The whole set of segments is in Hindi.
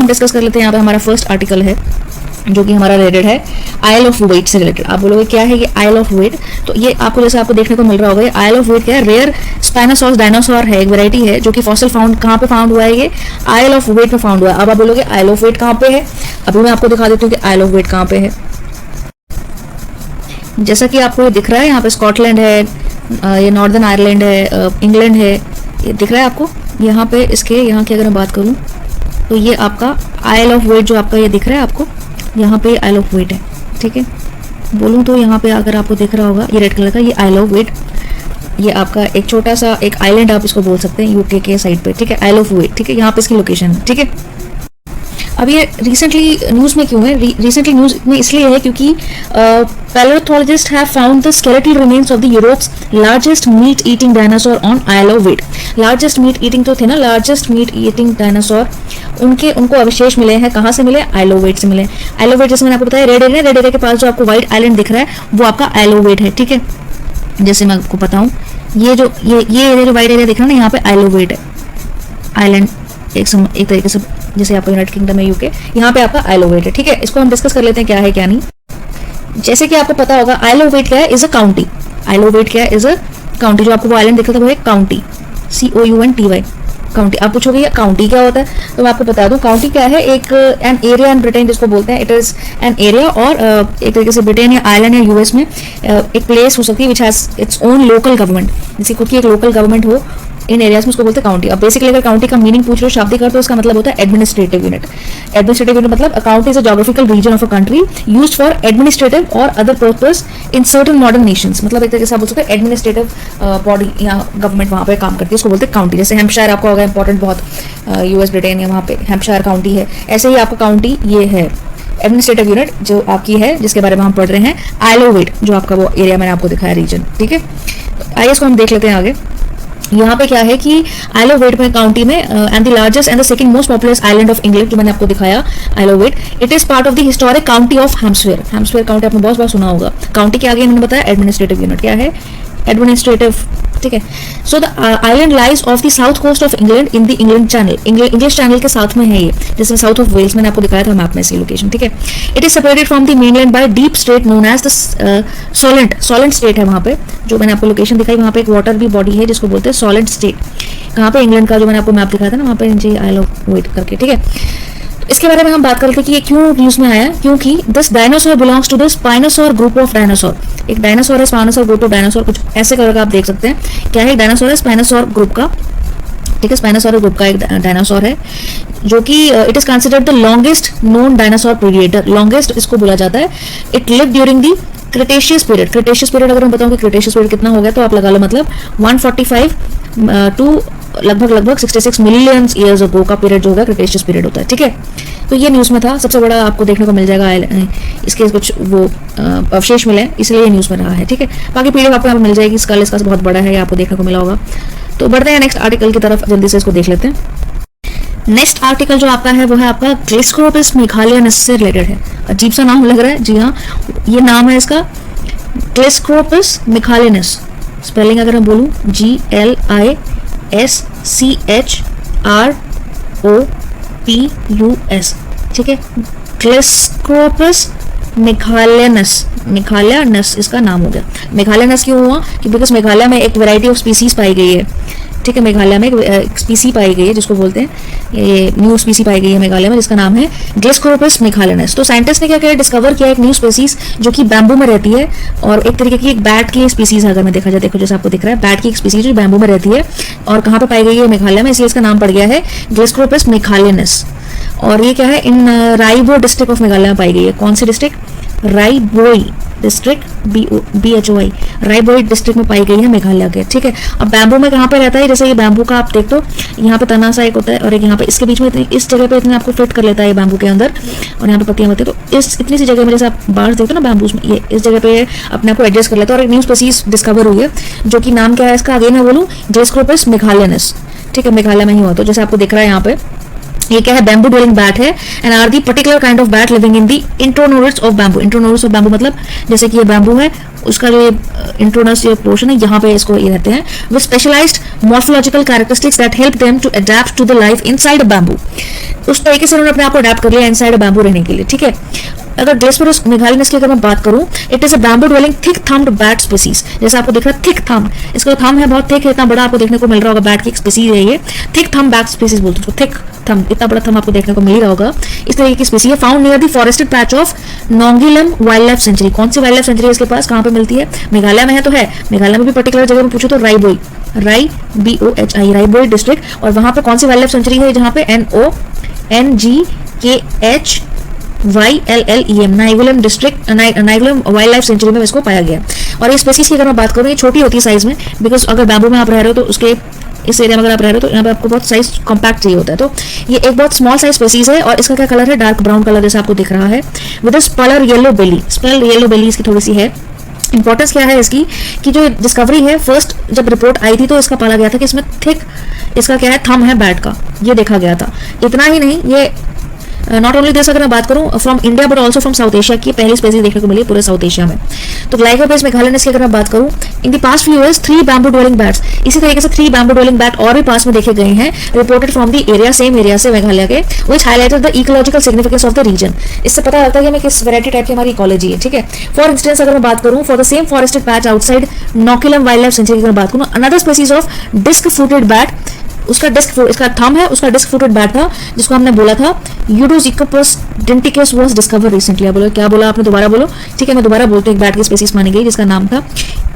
हम डिस्कस कर लेते हैं। यहाँ पे हमारा फर्स्ट आर्टिकल है जो कि हमारा रिलेटेड है आइल ऑफ वेट से रिलेटेड। आप बोलोगे क्या है ये आइल ऑफ वेट, तो ये आपको जैसे आपको देखने को मिल रहा होगा, ये आइल ऑफ वेट क्या है, रेयर स्पाइनोसॉर्स डायनासोर है, एक वैरायटी है जो कि फॉसिल फाउंड कहाँ पे फाउंड हुआ है, ये आइल ऑफ वेट में फाउंड हुआ है। अब आप बोलोगे आइल ऑफ वेट कहाँ पे है, अभी मैं आपको दिखा देती हूँ कि आइल ऑफ वेट कहाँ पे है। जैसा कि आपको ये दिख रहा है, यहाँ पे स्कॉटलैंड है, ये नॉर्दर्न आयरलैंड है, इंग्लैंड है, ये दिख रहा है आपको। यहाँ पे इसके यहाँ की अगर मैं बात करूँ तो ये आपका आइल ऑफ वेट जो आपका ये दिख रहा है आपको, यहाँ पे आइल ऑफ वेट है, ठीक है। बोलूँ तो यहाँ पे अगर आपको दिख रहा होगा ये रेड कलर का, ये आइल ऑफ वेट, ये आपका एक छोटा सा एक आइलैंड आप इसको बोल सकते हैं यूके के साइड पे, ठीक है, आइल ऑफ वेट, ठीक है, यहाँ पे इसकी लोकेशन है, ठीक है। अब ये रिसेंटली न्यूज़ में क्यों है, रिसेंटली न्यूज़ में इसलिए है क्योंकि palaeontologist have found the skeletal remains of the Europe's largest meat eating dinosaur on Isle of Wight. Largest meat eating तो थे ना, लार्जेस्ट मीट ईटिंग डायनासोर, उनको अवशेष मिले हैं, कहाँ से मिले, आइल ऑफ वेट से मिले। आइल ऑफ वेट जैसे मैंने आपको बताया रेड एरिया, रेड एरिया के पास जो आपको व्हाइट आइलैंड दिख रहा है वो आपका आइल ऑफ वेट है, ठीक है। जैसे मैं आपको बताऊँ, ये एरिया जो व्हाइट एरिया दिख रहा है ना, यहाँ पे आइल ऑफ वेट है, आइलैंड एक तरीके से जैसे आपका यूनाइटेड किंगडम है यूके, यहाँ पे आपका आइल ऑफ वेट है, ठीक है। इसको हम डिस्कस कर लेते हैं क्या है क्या नहीं। जैसे कि आपको पता होगा आइल ऑफ वेट क्या है, is a county. Isle of Wight क्या है, इज अ काउंटी। जो आपको वो आइलैंड दिख रहा था वो है काउंटी, COUNTY, काउंटी। आप पूछोगे ये काउंटी क्या होता है, तो मैं आपको बता दूं काउंटी क्या है, एक एन एरिया इन ब्रिटेन जिसको बोलते हैं, इट इज एन एरिया, और एक तरीके से ब्रिटेन या आयरलैंड या यूएस में एक प्लेस हो सकती है which has its own local government, जैसे खुद की एक लोकल गवर्नमेंट हो, इन एरियाज में उसको बोलते हैं काउंटी। अब बेसिकली अगर काउंटी का मीनिंग पूछ रहे हो शाब्दिक अर्थ, तो इसका मतलब होता है एडमिनिस्ट्रेटिव यूनिट। एडमिनिस्ट्रेटिव यूनिट मतलब county is a geographical region of a country used for administrative और other purpose in certain modern nations. मतलब एक तरीके से आप बोल सकते हैं एडमिनिस्ट्रेटिव बॉडी या गवर्नमेंट वहाँ पे काम करती है, उसको बोलते हैं काउंटी। जैसे हैम्पशायर आपको होगा इंपॉर्टेंट बहुत, यूएस ब्रिटेन या वहाँ पे हैम्पशायर काउंटी है, ऐसे ही आपका काउंटी ये है एडमिनिस्ट्रेटिव यूनिट जो आपकी है, जिसके बारे में हम पढ़ रहे हैं आइल ऑफ वेट, जो आपका वो एरिया मैंने आपको दिखाया रीजन, ठीक है। आइए इसको हम देख लेते हैं आगे। यहाँ पे क्या है कि आइल ऑफ वेट में काउंटी में and the largest and the second most populous island of England जो मैंने आपको दिखाया Isle of Wight, it is part of the historic county of Hampshire. Hampshire county आपने बहुत बार सुना होगा। काउंटी के आगे मैंने बताया एडमिनिस्ट्रेटिव यूनिट क्या है, एडमिनिस्ट्रेटिव, ठीक है। So the island lies off the south coast of England in the England Channel, English Channel के साथ में है ये, जैसे साउथ ऑफ वेल्स मैंने आपको दिखाया था मैप में इसकी लोकेशन, ठीक है। It is separated from the mainland by deep strait known as the Solent state है वहाँ पे, जो मैंने आपको लोकेशन दिखाई, वहाँ पे एक वाटर भी बॉडी है जिसको बोलते हैं सॉलेंट स्टेट। कहाँ पे, इंग्लैंड का जो मैंने आपको मैप दिखाया था ना, वहाँ पे नीचे आइल ऑफ वेट करके, ठीक है। इसके बारे में हम बात करते हैं कि ये क्यों न्यूज में आया, क्योंकि this dinosaur belongs to the spinosaur group of dinosaur. एक डायनासोर है स्पाइनोसॉर ग्रुप ऑफ डायनासोर, कुछ ऐसे करके आप देख सकते हैं क्या है, एक डायनासोर है स्पाइनोसॉर ग्रुप का, ठीक है। स्पाइनोसॉर ग्रुप का एक डायनासोर है जो कि it is considered the longest known dinosaur predator, longest इसको बोला जाता है। It live during the Cretaceous period. Cretaceous period अगर मैं बताऊं कि क्रिटेशियस पीरियड कितना हो गया, तो आप लगा लो मतलब 145 टू लगभग 66 मिलियन ईयर्स अगो का पीरियड जो होगा क्रिटेशियस पीरियड होता है, ठीक है। तो ये न्यूज़ में था, सबसे बड़ा आपको देखने को मिल जाएगा, इसके कुछ वो अवशेष मिले इसलिए ये न्यूज़ में रहा है, ठीक है। बाकी पीडीएफ आपको यहाँ पर मिल जाएगी, स्कल इसका बहुत बड़ा है, आपको देखने को मिला होगा। तो बढ़ते हैं नेक्स्ट आर्टिकल की तरफ, जल्दी से इसको देख लेते हैं। नेक्स्ट आर्टिकल जो आपका है वो है आपका ग्लिस्कोपिस मेघालियनस से रिलेटेड है। अजीब सा नाम लग रहा है, जी हाँ, ये नाम है इसका ग्लिस्कोपिस मेघालियनस। स्पेलिंग अगर मैं बोलूँ GLISCHROPUS, ठीक है। ग्लिस्कोपिस मेघालियनस, मेघालियनस इसका नाम हो गया। मेघालियनस क्यों हुआ, कि बिकॉज मेघालय में एक वैरायटी ऑफ स्पीसीज पाई गई है, ठीक है। मेघालय में एक स्पीसी पाई गई है जिसको बोलते हैं, ये न्यू स्पीसी पाई गई है मेघालय में, जिसका नाम है ग्लिस्कोपिस मेघालियनस। तो साइंटिस्ट ने क्या किया, डिस्कवर किया एक न्यू स्पीसीज जो कि बैम्बू में रहती है, और एक तरीके की एक बैट की स्पीसीज अगर मैं देखा जाए, देखो जैसे आपको दिख रहा है, बैट की एक स्पीसीज जो बैम्बू में रहती है, और कहाँ पे पाई गई है, मेघालय में, इसलिए इसका नाम पड़ गया है ग्लिस्कोपिस मेघालियनस। और ये क्या है, इन राइबो डिस्ट्रिक्ट ऑफ मेघालय में पाई गई है। कौन सी डिस्ट्रिक्ट, राइबोई डिस्ट्रिक्ट, BHOI, राइबोई डिस्ट्रिक्ट में पाई गई है मेघालय के, ठीक है। अब बैम्बू में कहाँ पे रहता है, जैसे ये बैम्बू का आप देख तो यहाँ पे तना सा एक होता है, और एक यहाँ पे इसके बीच में इस जगह पे इतने आपको फिट कर लेता है ये बैम्बू के अंदर, और यहाँ पे पत्तियां होती है, तो इस इतनी सी जगह में जैसे आप बाहर देखते हो ना बैम्बूज में, ये इस जगह पे अपने आप को एडजस्ट कर लेता है। और एक न्यू स्पीसीज डिस्कवर हुई है जो कि नाम क्या है इसका, अगेन मैं बोलूँ ग्लिस्कोपिस मेघालियनस, ठीक है। मेघालय में ही हुआ, तो जैसे आपको दिख रहा है यहाँ पे, ये क्या है, बैम्बू ड्वेलिंग बैट है, and are the particular kind of bat living in the internodes of bamboo. Internodes of bamboo मतलब जैसे कि ये बैम्बू है उसका जो इंट्रोनस जो पोर्शन है यहाँ पे इसको ये रहते हैं, with specialised morphological characteristics that help them to adapt to the life inside bamboo. उस तरीके से उन्होंने अपने आप को अडेप्ट कर लिया इनसाइड बैम्बू रहने के लिए, ठीक है। अगर ग्लेस्पोरस मेघालिनस की अगर मैं बात करूं, it is a bamboo dwelling thick thumbed bat species. जैसे आपको दिख रहा है थिक थम्ब, इसका थंब है बहुत थिक है, इतना बड़ा आपको देखने को मिल रहा होगा, बैट की एक स्पीसीज है ये, थिक थम्ब बैट स्पीसीज बोलते हैं उसको, थिक थंब, इतना बड़ा थंब आपको देखने को मिल रहा होगा। इस तरीके की स्पीसीज है, found near the forested patch of Nongkhyllem wild life sanctuary. कौन सी वाइल्ड लाइफ सेंचुरी है इसके पास, कहाँ पे मिलती है, मेघालय में है तो है, मेघालय में भी पर्टिकुलर जगह में पूछो तो राइबोई, RIBOHI राइबोई डिस्ट्रिक्ट, और वहां पे कौन सी वाइल्ड लाइफ सेंचुरी है, जहाँ पे NONGKHYLLEM Nongkhyllem district, Nongkhyllem wild life sanctuary में इसको पाया गया। और ये स्पीसीज की अगर मैं बात करूँ, ये छोटी होती है साइज में, बिकॉज अगर बैम्बू में आप रह रहे हो तो उसके इस एरिया में अगर आप रह रहे हो तो यहाँ पे आपको बहुत साइज कॉम्पैक्ट चाहिए होता है, तो ये एक बहुत स्मॉल साइज स्पीसीज है। और इसका क्या कलर है, डार्क ब्राउन कलर जैसा आपको दिख रहा है, with sulphur yellow belly, spell yellow belly इसकी थोड़ी सी है। इंपॉर्टेंस क्या है इसकी कि जो डिस्कवरी है, फर्स्ट जब रिपोर्ट आई थी तो इसका पाला गया था कि इसमें थिक इसका क्या है थंब है बैट का, ये देखा गया था। इतना ही नहीं, ये नॉट ओनली दिस, अगर मैं बात करूं from India but also from south Asia की पहली स्पीसीज देखने को मिली पूरे साउथ एशिया में। तो ग्लाइकोपेस मेघालिनस की अगर मैं बात करूं, in the past few years 3 bamboo dwelling bats, इसी तरीके से 3 बैम्बू ड्वेलिंग बैट और भी पास में देखे गए हैं, reported from the area, same area से मेघालय के, which highlighted the ecological significance of the region. इससे पता लगता है कि हमें किस वैरायटी टाइप की हमारी इकोलॉजी है, ठीक है। फॉर इंस्टेंस अगर मैं बात करूं, for the same forested patch outside Nongkhyllem wild life sanctuary की अगर बात करूं, another species of disc footed bat, उसका इसका थंब है, उसका डिस्क फूटेड बैट था, जिसको हमने बोला था यूडोजिकोपस डेंटिकस वाज डिस्कवर रिसेंटली। आप बोलो क्या बोला आपने, दोबारा बोलो, ठीक है मैं दोबारा बोलती हूँ। एक बैट की स्पीसीज मानी गई जिसका नाम था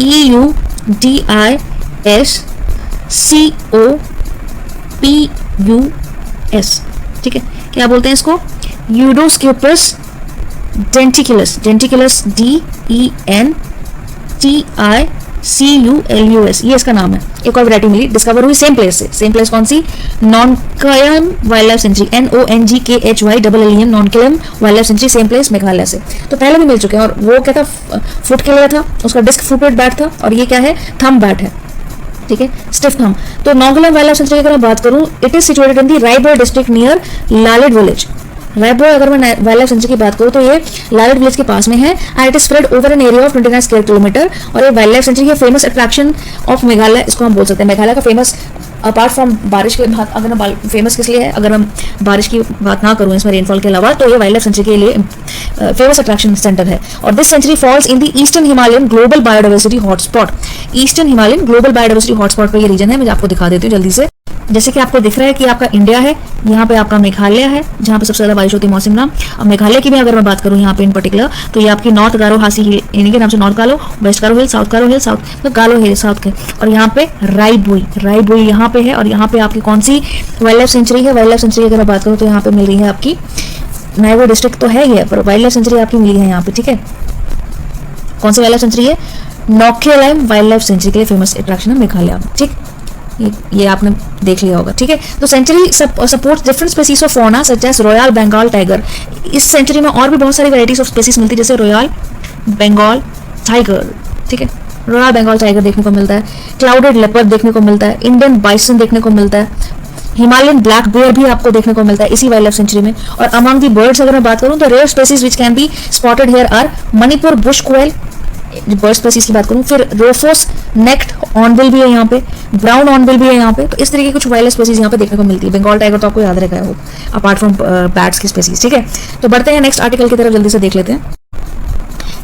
EUDISCOPUS, ठीक है। क्या बोलते हैं इसको, यूडोस्कोपस डेंटिकुलस, DENTICULUS, ये इसका नाम है। एक और वैरायटी मिली, डिस्कवर हुई सेम प्लेस से, सेम प्लेस कौन सी, Nongkhyllem wild life sanctuary, NONGKHYLLEM Nongkhyllem wild life sanctuary, same place Meghalaya से। तो पहले भी मिल चुके हैं। और वो क्या था, फुट के लिए था, उसका डिस्क फुटेड बैट था, और ये क्या है, थंब बैट है, ठीक है, स्टिफ थंब। तो नोंगलम वाइल्ड लाइफ सेंचुरी की अगर मैं बात करूं, it is situated in the Ribhoi district near Lailad village. Ribhoi अगर मैं वाइल्ड लाइफ सेंचुरी की बात करूं तो ये लालिड विलेज के पास में है, and it is spread over an area of 29 square kilometre. और ये वाइल्ड लाइफ सेंचुरी की फेमस अट्रैक्शन ऑफ मेघालय, इसको हम बोल सकते हैं मेघालय का फेमस, अपार्ट फ्रॉम बारिश के बाद, अगर मैं फेमस किस लिए है, अगर मैं बारिश की बात ना करूं इसमें रेनफॉल के अलावा, तो ये वाइल्ड लाइफ सेंचुरी के लिए फेमस अट्रैक्शन सेंटर है। और this sanctuary falls in the eastern Himalayan global biodiversity hotspot. Eastern Himalayan global biodiversity hotspot पर ये रीजन है, मैं आपको दिखा देती हूँ जल्दी से। जैसे कि आपको दिख रहा है कि आपका इंडिया है, यहाँ पे आपका मेघालय है जहाँ पे सबसे ज्यादा बारिश होती है मौसम नाम। अब मेघालय की भी अगर मैं बात करूँ यहाँ पे इन पर्टिकुलर, तो ये आपकी नॉर्थ गारो हासी हिल, इन्हीं के नाम से नॉर्थ गालो, वेस्ट गारो हिल, साउथ गारो हिल, साउथ तो गालो हिल साउथ के, और यहाँ पे रायबोई यहाँ पे है। और यहाँ पे आपकी कौन सी वाइल्ड लाइफ सेंचुरी है, वाइल्ड लाइफ सेंचुरी अगर मैं बात करूँ तो यहाँ पे मिल रही है आपकी नायगो डिस्ट्रिक्ट तो है ही, पर वाइल्ड लाइफ सेंचुरी आपकी मिली है यहाँ पे, ठीक है। कौन सी वाइल्ड लाइफ सेंचुरी है, नोंगलम वाइल्ड लाइफ सेंचुरी के लिए फेमस अट्रैक्शन है मेघालय, ठीक, ये आपने देख लिया होगा, ठीक है। तो sanctuary supports different species of fauna such as royal Bengal tiger. इस सेंचुरी में और भी बहुत सारी वैरायटीज ऑफ स्पीसीज मिलती है, जैसे रॉयल बंगाल टाइगर, ठीक है, रॉयल बंगाल टाइगर देखने को मिलता है, क्लाउडेड लेपर्ड देखने को मिलता है, इंडियन बाइसन देखने को मिलता है, हिमालयन ब्लैक बेयर भी आपको देखने को मिलता है इसी वाइल्ड लाइफ सेंचुरी में। और अमंग दी बर्ड्स अगर मैं बात करूं तो rare species which can be spotted here are Manipur bush quail, bird species की बात करूं, फिर रोफोस नेक्ड ऑनबिल भी है यहाँ पे, ब्राउन ऑनबिल भी है यहाँ पे। तो इस तरीके की कुछ वाइल्ड स्पीसीज यहाँ पे देखने को मिलती है। बंगाल टाइगर तो आपको याद रखा है, अपार्ट फ्रॉम बैट्स की स्पीसीज, ठीक है। तो बढ़ते हैं नेक्स्ट आर्टिकल की तरफ, जल्दी से देख लेते हैं।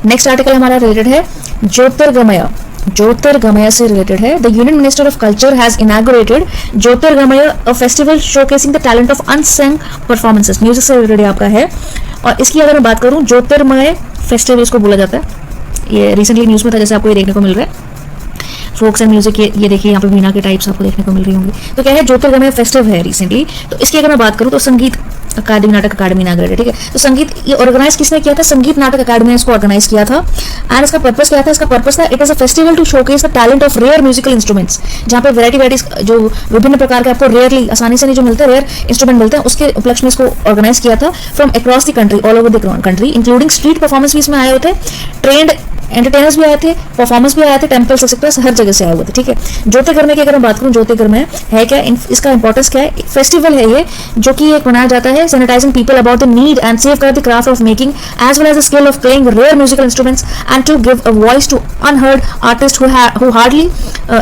नेक्स्ट आर्टिकल हमारा रिलेटेड है ज्योतिर्गमय, ज्योतिर्गमय से रिलेटेड है। The union minister of culture has inaugurated Jyotirgamaya, a festival showcasing the talent of unsung performances. Music से रिलेटेड आपका है। और इसकी अगर मैं बात करूं, ज्योतिर्मय फेस्टिवल इसको बोला जाता है। ये रिसेंटली न्यूज में था, जैसे आपको ये देखने को मिल रहा है, फोक्स एंड म्यूजिक, ये देखिए यहाँ पे वीणा के टाइप्स आपको देखने को मिल रही होंगी। तो क्या है, ज्योतिर्गमय फेस्टिव है रिसेंटली। तो इसकी अगर मैं बात करूँ तो संगीत अकादमी, नाटक अकादमी इनॉग्रेटेड, ठीक है। तो संगीत ये ऑर्गेनाइज किसने किया था, संगीत नाटक अकादमी ने इसको ऑर्गेनाइज किया था। एंड इसका पर्पस क्या था, इसका पर्पस था it is a festival to showcase the talent of rare musical instrumentry, जहाँ पे वैरायटी जो विभिन्न प्रकार के आपको रेयरली आसानी से नहीं जो मिलते, रेयर इंस्ट्रूमेंट मिलते हैं, उसके उपलक्ष्य में इसको ऑर्गेनाइज किया था from across the country, all over the country, including street performance भी इसमें आए होते, ट्रेंड एंटरटेनर्स भी आए थे, परफॉर्मर्स भी आए थे, टेम्पल्स एक्सेट्रा हर जगह से आए हुए थे, ठीक है। ज्योतिर्गमय की अगर मैं बात करूँ, ज्योतिर्गमय है क्या, इसका इंपॉर्टेंस क्या है, फेस्टिवल है ये जो कि एक मनाया जाता है sensitising people about the need and safeguard the craft of making as well as the skill of playing rare musical instruments and to give a voice to unheard artist who hardly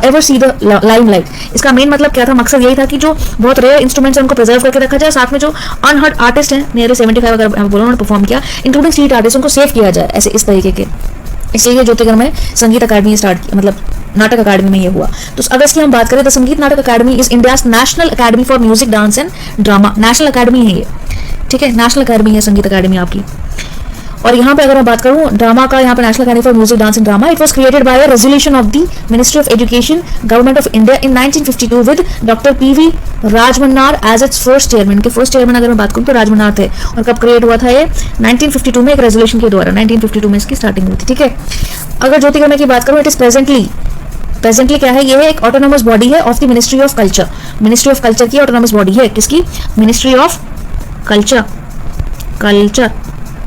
ever see the limelight. इसका मेन मतलब क्या था, मकसद यही था कि जो बहुत रेयर इंस्ट्रूमेंट्स हैं उनको प्रिजर्व करके रखा जाए, साथ में जो अनहर्ड आर्टिस्ट हैं नियरली 75 अगर बोलो उन्होंने परफॉर्म किया, इंक्लूडिंग स्ट्रीट आर्टिस्ट, उनको सेव किया जाए, ऐसे इस तरीके के। इसलिए ज्योतिर्गमय संगीत अकादमी स्टार्ट की, मतलब नाटक अकादमी में ये हुआ। तो अगर इसकी हम बात करें तो Sangeet Natak Akademi is India's national academy for music dance and drama. National academy है ये, ठीक है, नेशनल अकादमी है संगीत अकादमी आपकी। और यहाँ पे अगर मैं बात करूँ ड्रामा का, यहाँ पे national academy for music dance and drama, it was created by a resolution of the ministry of education government of India in 1952 with doctor PV Rajamannar as its first chairman. के फर्स्ट चेयरमैन अगर मैं बात करूँ तो राजमन्नार थे। और कब क्रिएट हुआ था ये, 1952 में एक रेजोल्यूशन के द्वारा, 1952 में इसकी स्टार्टिंग हुई थी, ठीक है। अगर ज्योतिर्गमय की बात करूँ, इट इज प्रेजेंटली क्या है, ये है एक ऑटोनोमस बॉडी है of the ministry of culture. Ministry of culture की ऑटोनोमस बॉडी है, किसकी, ministry of culture,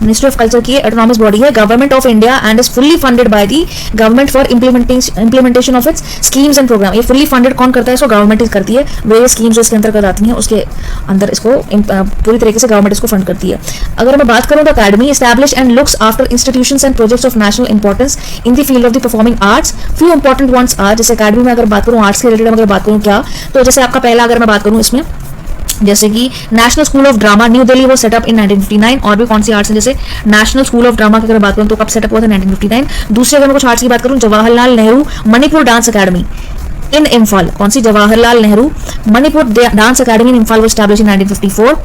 ministry of culture की ऑटोनॉमस बॉडी है, government of India, and is fully funded by the government for implementation of its schemes and programme. ये फुल्ली फंडेड कौन करता है, इसको गवर्नमेंट करती है। वे स्कीम्स जो इसके अंतर्गत आती हैं उसके अंदर इसको पूरी तरीके से गवर्नमेंट इसको फंड करती है। अगर मैं बात करूँ तो academy establish and looks after institutions and projects of national importance in the field of the performing arts. Few important ones are, जैसे अकादमी में अगर बात करूँ आर्ट्स के रिलेटेड अगर बात करूँ क्या, तो जैसे आपका पहला अगर मैं बात करूँ इसमें, जैसे कि national school of drama New Delhi वो सेटअप इन 1959। और भी कौन सी आर्ट्स हैं, जैसे नेशनल स्कूल ऑफ ड्रामा की अगर बात करूं तो कब सेटअप हुआ था, 1959। दूसरे अगर मैं कुछ आर्ट्स की बात करूं, Jawaharlal Nehru Manipur dance academy in Imphal. कौन सी, Jawaharlal Nehru Manipur dance academy in Imphal वो एस्टैब्लिश इन 1954,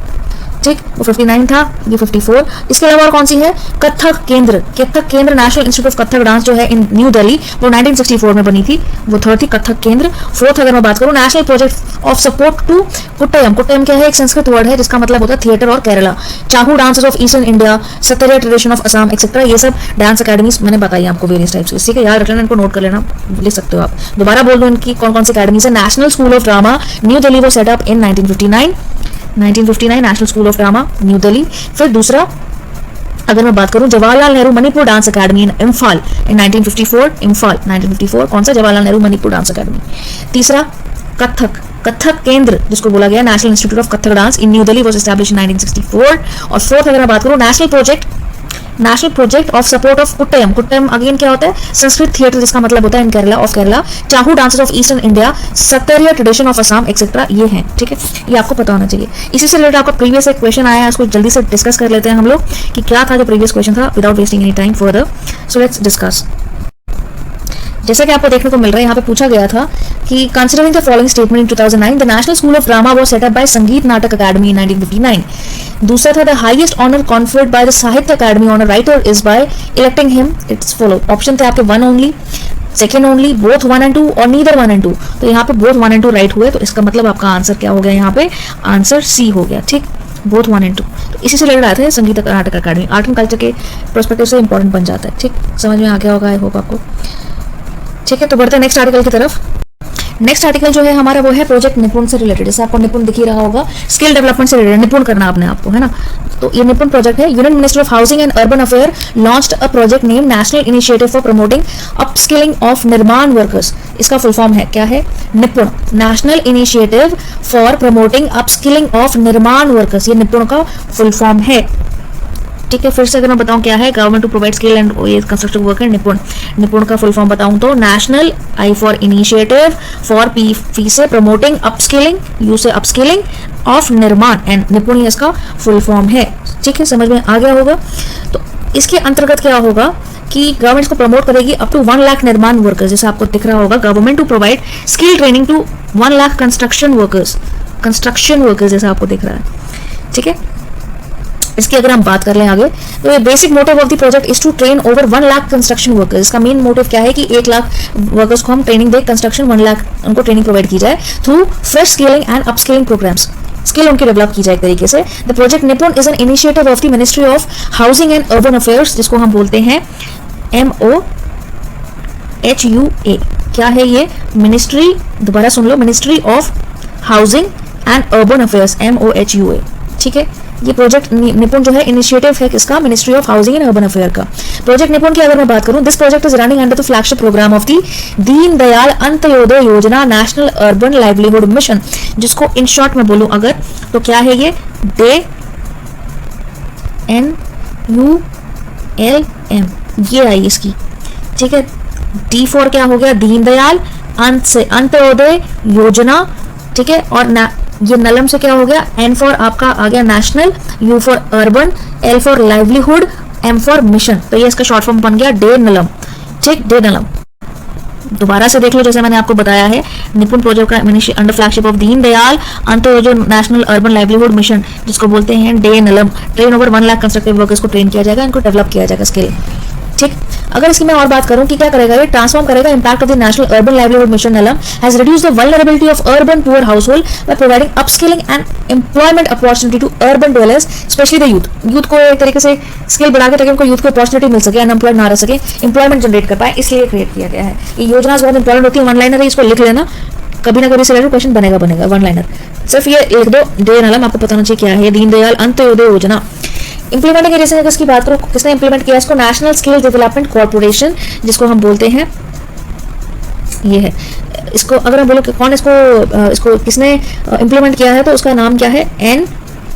ठीक, वो 59 था, ये 54। इसके अलावा और कौन सी है, कथक केंद्र national institute of Kathak dance जो है इन न्यू दिल्ली, वो 1964 में बनी थी, वो थर्ड थी कथक केंद्र। फोर्थ अगर मैं बात करूं, national project of support to Kutiyattam. Kutiyattam क्या है, एक संस्कृत वर्ड है जिसका मतलब होता है थिएटर और Kerala. Chhau dances of eastern India, Sattriya tradition of Assam etcetera, ये सब डांस अकादमीज मैंने बताई आपको वेरियस टाइप्स की, ठीक है, याद रख लेना, इनको नोट कर लेना, लिख सकते हो आप। दोबारा बोल दो इनकी कौन कौन सी अकादमीज है। National school of drama New Delhi वो set up in 1959 national school of drama New Delhi. फिर दूसरा अगर मैं बात करूं, Jawaharlal Nehru Manipur dance academy in Imphal in 1954, कौन सा, जवाहरलाल नेहरू मणिपुर डांस अकादमी। तीसरा कथक केंद्र जिसको बोला गया national institute of Kathak dance in New Delhi was established in 1964। और फोर्थ अगर मैं बात करूं, national project of support of कुट्टयम again क्या होता है, संस्कृत थिएटर जिसका मतलब होता है in Kerala. Chhau dances of eastern India, Sattriya tradition of Assam etcetera, ये हैं, ठीक है, ये आपको पता होना चाहिए। इसी से रिलेटेड आपका प्रीवियस एक क्वेश्चन आया है, उसको जल्दी से डिस्कस कर लेते हैं हम लोग कि क्या था जो प्रीवियस क्वेश्चन था, without wasting any time further. So let's discuss. जैसा कि आपको देखने को मिल रहा है, यहाँ पे पूछा गया था कि considering the following statement in 2009 the national school of drama was set up by Sangeet Natak Akademi in 1959। दूसरा था the highest honour conferred by the Sahitya Akademi on a writer is by electing him its follow. Option थे आपके 1 only, second only, both 1 and 2 और नीदर 1 and 2। तो यहाँ पे बोथ 1 and 2 राइट हुए, तो इसका मतलब आपका आंसर क्या हो गया, यहाँ पे आंसर सी हो गया, ठीक, बोथ 1 and 2। तो इसी से रिलेटेड आता है संगीत नाटक अकादमी, आर्ट एंड कल्चर के पर्सपेक्टिव से इंपॉर्टेंट बन जाता है, ठीक, समझ में आ गया होगा आई होप आपको, ठीक है। तो बढ़ते हैं नेक्स्ट आर्टिकल की तरफ। नेक्स्ट आर्टिकल जो है हमारा वो है प्रोजेक्ट निपुण से रिलेटेड। जैसे आपको निपुण दिख ही रहा होगा, स्किल डेवलपमेंट से रिलेटेड, निपुण करना आपने आपको, है ना। तो ये निपुण प्रोजेक्ट है। Union minister of housing and urban affair launched a project name national initiative for promoting upskilling of निर्माण वर्कर्स। इसका फुल फॉर्म है क्या है, निपुण, national initiative for promoting upskilling of निर्माण वर्कर्स, ये निपुण का फुल फॉर्म है, ठीक है। फिर से अगर मैं बताऊं क्या है, government to provide skill and ये कंस्ट्रक्टिव वर्क है निपुण का फुल फॉर्म बताऊं तो national I for initiative, for P से प्रमोटिंग अपस्किलिंग, यू से upskilling of Nirman and Nipun इसका फुल फॉर्म है, ठीक है, समझ में आ गया होगा। तो इसके अंतर्गत क्या होगा कि गवर्नमेंट इसको प्रमोट करेगी अप टू 1 लाख निर्माण वर्कर्स, जैसे आपको दिख रहा होगा, government to provide skill training to 1 lakh construction workers जैसा आपको दिख रहा है, ठीक है। इसकी अगर हम बात कर लें आगे, तो ये basic motive of the project is to train over 1 lakh construction workers. इसका मेन मोटिव क्या है कि 1 लाख वर्कर्स को हम ट्रेनिंग दे, कंस्ट्रक्शन 1 लाख उनको ट्रेनिंग प्रोवाइड की जाए through fresh skilling and upskilling programmes, skill उनकी डेवलप की जाए एक तरीके से। The project Nipun is an initiative of the ministry of housing and urban affairs, जिसको हम बोलते हैं MOHUA। क्या है ये, मिनिस्ट्री, दोबारा सुन लो, ministry of housing and urban affairs, MOHUA, ठीक है। ये प्रोजेक्ट निपुण जो है इनिशिएटिव है किसका, ministry of housing and urban affair का। प्रोजेक्ट निपुण की अगर मैं बात करूं, this project is running under the flagship programme of the Deen Dayal Antyodaya योजना नेशनल अर्बन लाइवलीहुड मिशन, जिसको इन शॉर्ट में बोलूं अगर तो क्या है ये, DNULM, ये आई इसकी, ठीक है। D फॉर क्या हो गया, दीनदयाल, अंत से अंत्योदय योजना, ठीक है। और ये नलम से क्या हो गया, N फॉर आपका आ गया national, U for urban, L for livelihood, M for mission, तो ये इसका शॉर्ट फॉर्म बन गया डे नलम, ठीक, डे नलम। दोबारा से देख लो, जैसे मैंने आपको बताया है, निपुण प्रोजेक्ट का under flagship of Deen Dayal Antyodaya national urban livelihood mission, जिसको बोलते हैं DAY NULM. Train over 1 lakh constructive workers को ट्रेन किया जाएगा, इनको डेवलप किया जाएगा स्किल, ठीक। अगर इसकी मैं और बात करूं कि क्या करेगा, ये ट्रांसफॉर्म करेगा impact of the national urban livelihood mission NULM has reduced the vulnerability of urban poor household by providing upskilling and employment opportunity to urban dwellers, specially the youth को एक तरीके से स्किल बढ़ा के ताकि उनको यूथ को अपॉर्चुनिटी मिल सके, अनएम्प्लॉयड ना रह सके, एम्प्लॉयमेंट जनरेट कर पाए, इसलिए क्रिएट किया गया है। ये योजना बहुत इंपॉर्टेंट होती है, वन लाइनर है, इसको लिख लेना, कभी ना कभी से क्वेश्चन बनेगा वन लाइनर, सिर्फ ये लिख दो, डे नलम, आपको पता होना चाहिए क्या है, दीनदयाल अंत्योदय योजना। इंप्लीमेंटिंग एजेंसी किसकी बात करो, किसने इंप्लीमेंट किया इसको, नेशनल स्किल डेवलपमेंट कॉर्पोरेशन, जिसको हम बोलते हैं, ये है। इसको अगर हम बोलो कि कौन इसको किसने इंप्लीमेंट किया है, तो उसका नाम क्या है,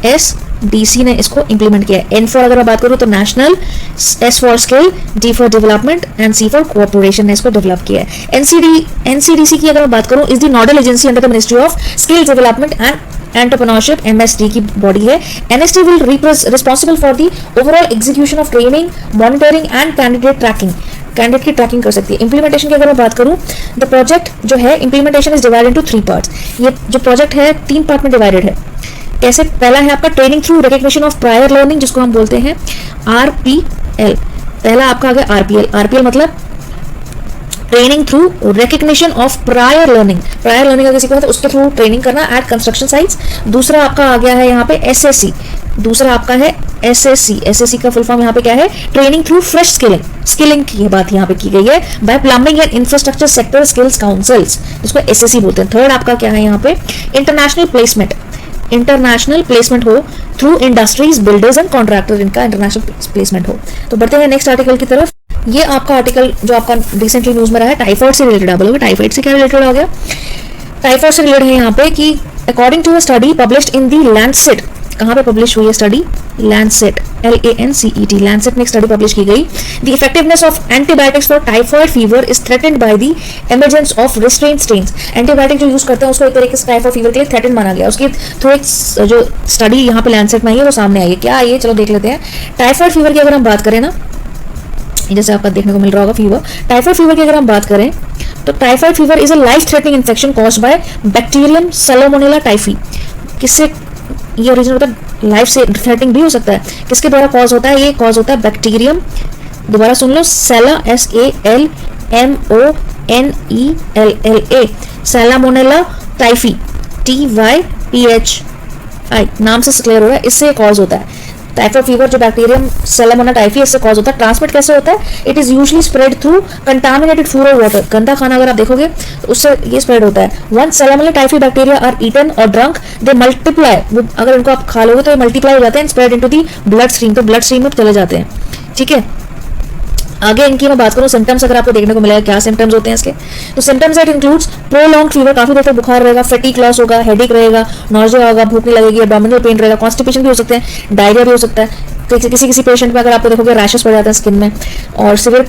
NSDC ने इसको इंप्लीमेंट किया है। N फॉर अगर मैं बात करूं तो national, S for skill, D for development and C for corporation ने इसको डेवलप किया है। NCDC की अगर मैं बात करूं, is the nodal agency under the ministry of skill development and entrepreneurship, MSD की बॉडी है। NSD will responsible for the overall execution of training, monitoring and candidate tracking, candidate की ट्रैकिंग कर सकती है। इंप्लीमेंटेशन की अगर मैं बात करूं, द प्रोजेक्ट जो है implementation is divided into 3 parts. ये जो प्रोजेक्ट है 3 पार्ट में डिवाइडेड है। कैसे, पहला है आपका training through recognition of prior learning, जिसको हम बोलते हैं RPL। पहला आपका आ गया RPL मतलब training through recognition of prior learning, prior learning अगर किसी को है तो उसके थ्रू ट्रेनिंग करना एट कंस्ट्रक्शन साइट्स। दूसरा आपका आ गया है यहाँ पे SSC, दूसरा आपका है SSC का फुल फॉर्म यहाँ पे क्या है, ट्रेनिंग थ्रू फ्रेश स्किलिंग की बात यहाँ पे की गई है by plumbing and infrastructure sector skills councils, जिसको SSC बोलते हैं। थर्ड आपका क्या है यहाँ पे, इंटरनेशनल प्लेसमेंट हो through industries, builders and contractor, इनका इंटरनेशनल प्लेसमेंट हो। तो बढ़ते हैं नेक्स्ट आर्टिकल की तरफ। ये आपका आर्टिकल जो आपका रिसेंटली न्यूज में रहा है, टाइफाइड से रिलेटेड। आप बोलोगे टाइफाइड से क्या रिलेटेड हो गया, टाइफाइड से रिलेटेड है यहाँ पे कि according to a study published in the Lancet, कहाँ पे पब्लिश हुई है स्टडी, लैंडसेट, LANCET, लैंडसेट में एक स्टडी पब्लिश की गई। The effectiveness of antibiotics for typhoid fever is threatened by the emergence of restraint strains. Antibiotic जो यूज करते हैं उसको एक तरीके से टाइफाइड फीवर के लिए थ्रेटेंड माना गया। उसकी थोड़ी जो स्टडी यहाँ पे लैंडसेट में आई है वो सामने आई है। क्या आई है, चलो देख लेते हैं। टाइफाइड फीवर की अगर हम बात करें ना, जैसे आपका देखने को मिल रहा होगा फीवर, टाइफाइड फीवर की अगर हम बात करें तो typhoid fever is a life threatening infection caused by bacterium Salmonella typhi. किससे ये ओरिजिन होता है, लाइफ से थ्रेटनिंग भी हो सकता है। किसके द्वारा कॉज होता है, ये कॉज होता है बैक्टीरियम, दोबारा सुन लो, SALMONELLA, सैल्मोनेला टाइफी, TYPHI, नाम से क्लियर हो रहा है, इससे कॉज होता है। टाइफाइड फीवर जो बैक्टीरियम सैल्मोनेला टाइफी इससे कॉज होता है। ट्रांसमिट कैसे होता है, it is usually spread through contaminated food और वाटर। गंदा खाना अगर आप देखोगे तो उससे ये स्प्रेड होता है। Once salmonella typhi bacteria are eaten और ड्रंक, दे मल्टीप्लाई, अगर इनको आप खा लोगे तो ये मल्टीप्लाई हो जाते हैं, spread into the blood stream, तो ब्लड स्ट्रीम में चले जाते हैं। ठीक है, आगे इनकी मैं बात करूं सिम्टम्स अगर आपको देखने को मिलेगा, क्या सिम्टम्स होते हैं इसके, तो symptoms it includes prolonged fever, काफी देर तक बुखार रहेगा, फैटीग लॉस होगा, हेडेक रहेगा, नॉजिया होगा, भूख नहीं लगेगी, एब्डोमिनल पेन रहेगा, कॉन्स्टिपेशन भी हो सकते हैं, डायरिया भी हो सकता है। किसी पेशेंट में अगर आपको देखोगे रैशेस पड़ जाते हैं स्किन में, और सिवियर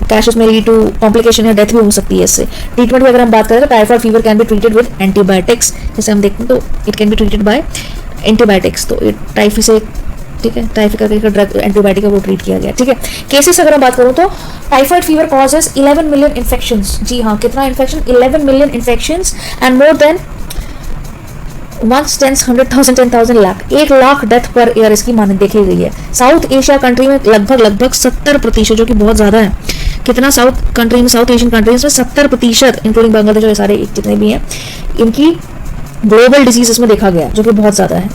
कैशेस में लीड टू कॉम्प्लिकेशन या डेथ भी हो सकती है इससे। ट्रीटमेंट की अगर हम बात करें तो typhoid fever can be treated with antibiotics, जैसे हम देखते हैं तो it can be treated by antibiotics. तो टाइफी से, ठीक है, टाइफी का ड्रग एंटीबायोटिक का वो ट्रीट किया गया। ठीक है, केसेस अगर मैं बात करूं तो typhoid fever causes 11 million infections. जी हाँ, कितना infection, 11 million infections and more than 100,000 10,000 lakh, 1 lakh death per year इसकी माने देखी गई है। साउथ एशिया कंट्री में लगभग 70%, जो कि बहुत ज्यादा है। कितना, साउथ एशियन कंट्रीज में 70%, इंक्लूडिंग बांग्लादेश, जो सारे जितने भी हैं, इनकी ग्लोबल डिजीजेस में देखा गया, जो कि बहुत ज्यादा है।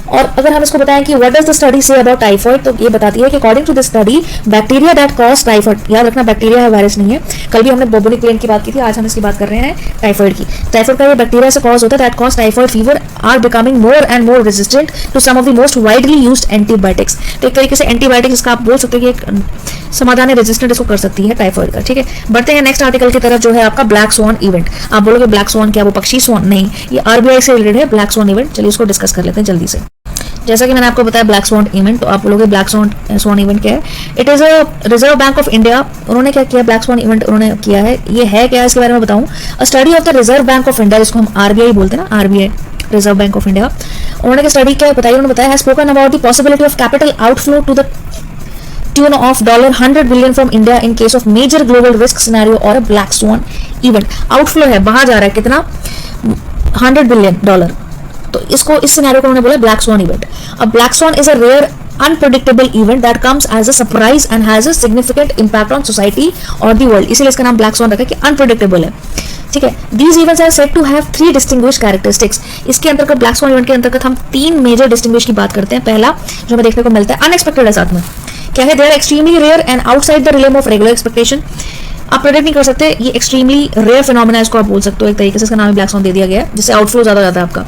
और अगर हम इसको बताएं कि what does the study say about typhoid, तो ये बताती है कि according to this study bacteria that cause typhoid, याद रखना बैक्टीरिया है, वायरस नहीं है। कल भी हमने बोबोनिक प्लेन की बात की थी, आज हम इसकी बात कर रहे हैं टाइफॉइड की। टाइफॉइड का ये बैक्टीरिया से कॉज होता है, that cause typhoid fever are becoming more and more resistant to some of the most widely used antibiotics. तो एक तरीके से एंटीबायोटिक्स इसका आप बोल सकते हैं कि एक समाधान है, रेजिस्टेंट इसको कर सकती है टाइफॉइड का, ठीक है। बढ़ते हैं नेक्स्ट आर्टिकल की तरफ, जो है आपका ब्लैक स्वान इवेंट। आप बोलोगे ब्लैक स्वान क्या, वो पक्षी स्वान नहीं, ये आरबीआई से रिलेटेड है ब्लैक स्वान इवेंट। चलिए इसको डिस्कस कर लेते हैं जल्दी से। जैसा कि मैंने आपको बताया ब्लैक स्वान इवेंट, तो आप बोलोगे ब्लैक स्वान इवेंट क्या है। It is a reserve bank of India, उन्होंने क्या किया, ब्लैक स्वान इवेंट उन्होंने किया है। ये है क्या, इसके बारे में बताऊं। A study of the reserve bank of India, जिसको हम आरबीआई बोलते हैं ना, RBI reserve bank of India, उन्होंने स्टडी क्या बताई, उन्होंने बताया has spoken about the possibility of capital outflow to the tune of $100 billion from India in case of major global risk scenario or a black swan event. Outflow है, बाहर जा रहा है कितना, $100 billion। तो इसको, इस सिनेरियो को उन्होंने बोला ब्लैक स्वान इवेंट। अब black swan is a rare unpredictable event that comes as a surprise and has a significant impact on society or the world, इसीलिए इसका नाम ब्लैक स्वान रखा है कि अनप्रेडिक्टेबल है, ठीक है। These events are said to have 3 distinguished characteristics। इसके अंतर्गत ब्लैक स्वान इवेंट के अंतर्गत हम 3 मेजर डिस्टिंग्विश की बात करते हैं। पहला जो हमें देखने को मिलता है, अनएक्सपेक्टेड है, साथ में क्या है, they are extremely rare and outside the realm of regular expectation. आप प्रेडिक्ट नहीं कर सकते, ये एक्सट्रीमली रेयर फिनोमेना इसको आप बोल सकते हो, एक तरीके से इसका नाम ब्लैक स्वान दे दिया गया है, जिससे आउटफ्लो ज्यादा जाता है आपका,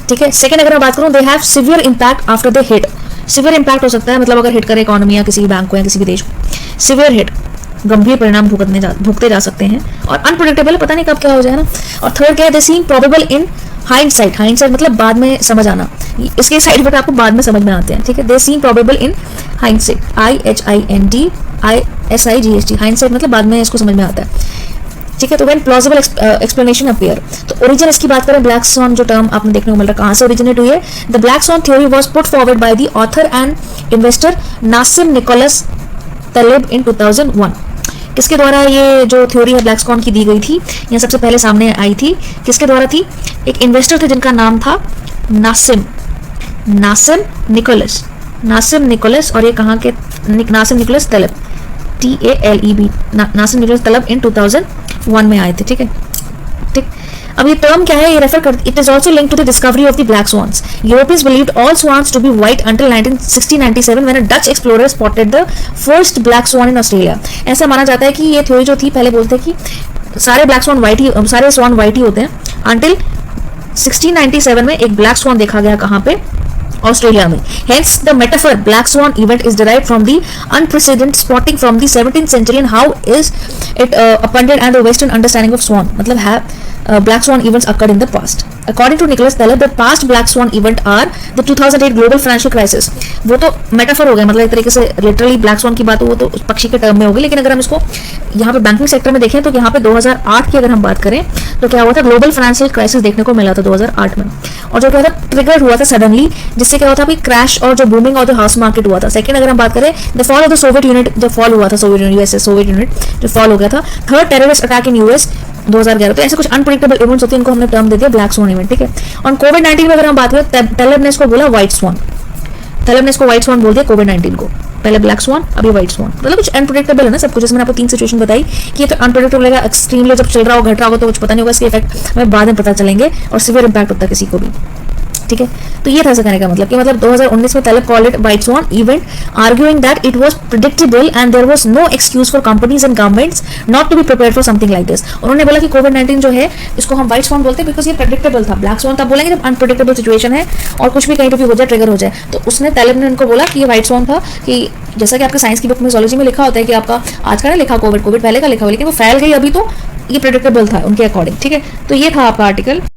ठीक है। सेकंड अगर मैं बात करूं, they have severe impact after the hit. Severe impact हो सकता है, मतलब अगर हिट करे इकोनॉमी या किसी बैंक को या किसी भी देश को, सिवियर हिट, गंभीर परिणाम भुगते जा सकते हैं, और अनप्रेडिक्टेबल, पता नहीं कब क्या हो जाए ना। और थर्ड क्या है, they seem probable in hindsight. Hindsight मतलब बाद में समझ आना, इसके साइड इफेक्ट आपको बाद में समझ में आते हैं, ठीक है। They seem probable in hindsight, HINDSIGHT, hindsight मतलब बाद में इसको समझ में आता है, ठीक है। तो व्हेन प्लॉजिबल एक्सप्लेनेशन अपीयर, तो ओरिजिन इसकी बात करें, ब्लैक स्वान जो टर्म आपने देखने को मिल रहा है, कहाँ से ओरिजिनेट हुई है। The black swan theory was put forward by the author and investor Nassim Nicholas Taleb in 2001। किसके द्वारा ये जो थ्योरी है ब्लैक स्वान की दी गई थी, ये सबसे पहले सामने आई थी, किसके द्वारा थी, एक इन्वेस्टर थे जिनका नाम था नासिम निकोलस, और ये कहाँ के, Nassim Nicholas Taleb, TALEB, Nassim Nicholas Taleb in 2001 में आए थे, ठीक है, ठीक। अब ये टर्म क्या है, ये रेफर कर, it is also linked to the discovery of the black swans. Europeans believed all swans to be white until 1697 when a Dutch explorer spotted the first black swan in Australia. ऐसा माना जाता है कि ये थ्योरी जो थी, पहले बोलते हैं कि सारे ब्लैक स्वान व्हाइट ही, सारे स्वान व्हाइट ही होते हैं, अंटिल 1697 में एक ब्लैक स्वान देखा गया, कहाँ पे, ऑस्ट्रेलिया में। Hence the metaphor black swan event is derived from the unprecedented spotting from the 17th century and how is it appended and the western understanding of swan, मतलब have black swan events occurred in the past. According to Nicholas Taleb, the past black swan event are the 2008 global financial crisis। वो तो मेटाफर हो गया, मतलब एक तरीके से लिटरली ब्लैक स्वान की बात हो वो तो पक्षी के टर्म में होगी, लेकिन अगर हम इसको यहाँ पे बैंकिंग सेक्टर में देखें तो यहाँ पे 2008 की अगर हम बात करें तो क्या हुआ था, ग्लोबल फाइनेंशियल क्राइसिस देखने को मिला था 2008 में, और जो क्या था, ट्रिगर हुआ था सडनली, जिससे क्या हुआ था, अभी क्रैश और जो बूमिंग और जो हाउस मार्केट हुआ था। सेकंड अगर हम बात करें, the fall of the Soviet unit, जब फॉल हुआ था सोवियत यूनिट जो फॉल हो गया था। Third, terrorist attack in US 2011। तो ऐसे कुछ अनप्रेडिक्टेबल इवेंट्स होते हैं, इनको हमने टर्म दे दिया ब्लैक स्वान इवेंट, ठीक है। और कोविड-19 में अगर हम बात करें, तलेब ने इसको बोला व्हाइट स्वान, तलेब ने इसको व्हाइट स्वान बोल दिया कोविड-19 को, पहले ब्लैक स्वान अभी व्हाइट स्वान, मतलब कुछ अनप्रेडिक्टेबल है ना सब कुछ। जैसे मैंने आपको 3 सिचुएशन बताई कि ये तो अनप्रेडिक्टेबल है, एक्सट्रीमली जब चल रहा हो घट रहा हो तो कुछ पता नहीं होगा, इसके इफेक्ट हमें बाद में पता चलेंगे, और सीवियर इंपैक्ट होता है किसी को भी, ठीक है। तो ये था इसका कहने का मतलब कि मतलब 2019 में Taleb called it white swan event, arguing that it was predictable and there was no excuse for companies and governments not to be prepared for something like this. उन्होंने बोला कि कोविड-19 जो है इसको हम व्हाइट स्वान बोलते हैं बिकॉज ये प्रेडिक्टेबल था। ब्लैक स्वान तब बोलेंगे जब अनप्रेडिक्टेबल सिचुएशन है और कुछ भी कहीं पे भी हो जाए, ट्रिगर हो जाए। तो उसने तलब ने उनको बोला कि ये व्हाइट स्वान था, कि जैसा कि आपके साइंस की बुक में जोलॉजी में लिखा होता है कि आपका आज का ना लिखा कोविड पहले का लिखा हुआ, लेकिन वो फैल गई अभी, तो ये प्रेडिक्टेबल था उनके अकॉर्डिंग, ठीक है। तो ये था आपका आर्टिकल।